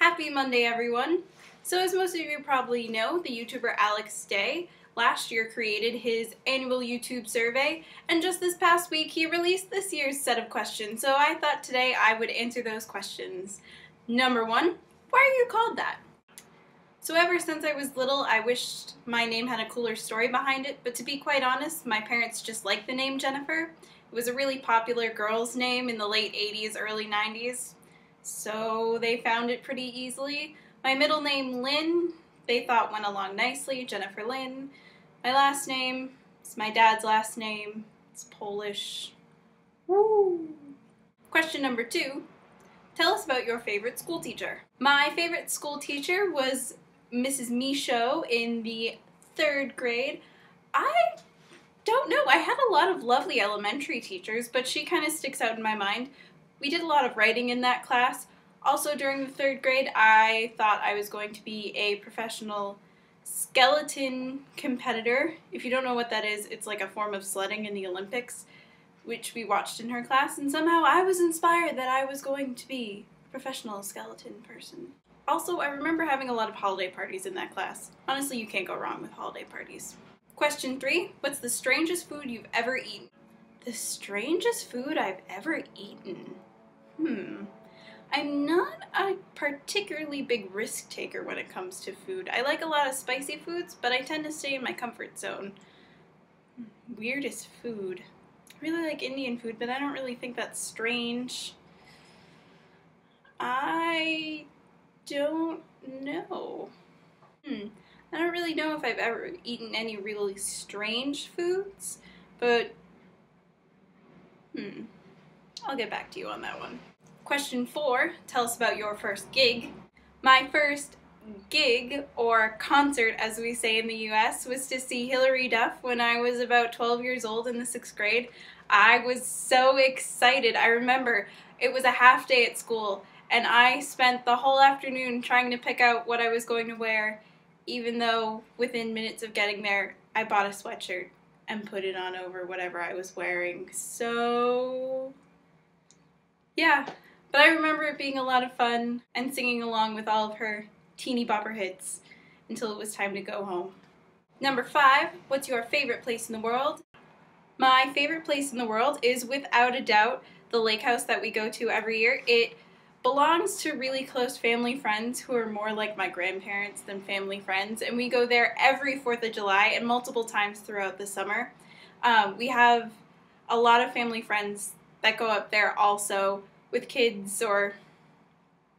Happy Monday, everyone! So as most of you probably know, the YouTuber Alex Day last year created his annual YouTube survey, and just this past week he released this year's set of questions, so I thought today I would answer those questions. Number 1, why are you called that? So ever since I was little, I wished my name had a cooler story behind it, but to be quite honest, my parents just liked the name Jennifer. It was a really popular girl's name in the late 80s, early 90s. So they found it pretty easily. My middle name, Lynn, they thought went along nicely, Jennifer Lynn. My last name is my dad's last name. It's Polish. Woo! Question number 2. Tell us about your favorite school teacher. My favorite school teacher was Mrs. Michaud in the 3rd grade. I don't know. I had a lot of lovely elementary teachers, but she kind of sticks out in my mind. We did a lot of writing in that class. Also, during the 3rd grade, I thought I was going to be a professional skeleton competitor. If you don't know what that is, it's like a form of sledding in the Olympics, which we watched in her class, and somehow I was inspired that I was going to be a professional skeleton person. Also, I remember having a lot of holiday parties in that class. Honestly, you can't go wrong with holiday parties. Question 3, what's the strangest food you've ever eaten? The strangest food I've ever eaten? I'm not a particularly big risk taker when it comes to food. I like a lot of spicy foods, but I tend to stay in my comfort zone. Weirdest food. I really like Indian food, but I don't really think that's strange. I don't know. I don't really know if I've ever eaten any really strange foods, but I'll get back to you on that one. Question 4, tell us about your first gig. My first gig, or concert as we say in the US, was to see Hilary Duff when I was about 12 years old in the 6th grade. I was so excited. I remember it was a half day at school and I spent the whole afternoon trying to pick out what I was going to wear, even though within minutes of getting there I bought a sweatshirt and put it on over whatever I was wearing. So yeah. But I remember it being a lot of fun and singing along with all of her teeny bopper hits until it was time to go home. Number 5, what's your favorite place in the world? My favorite place in the world is without a doubt the lake house that we go to every year. It belongs to really close family friends who are more like my grandparents than family friends, and we go there every 4th of July and multiple times throughout the summer. We have a lot of family friends that go up there also, with kids or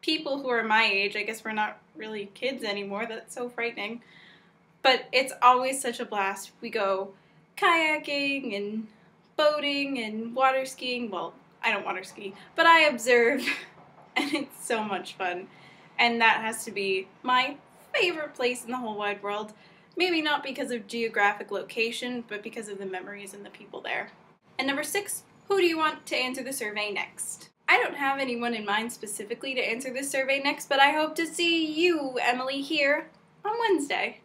people who are my age. I guess we're not really kids anymore, that's so frightening. But it's always such a blast. We go kayaking and boating and water skiing. Well, I don't water ski, but I observe and it's so much fun. And that has to be my favorite place in the whole wide world. Maybe not because of geographic location, but because of the memories and the people there. And number 6, who do you want to answer the survey next? I don't have anyone in mind specifically to answer this survey next, but I hope to see you, Emily, here on Wednesday.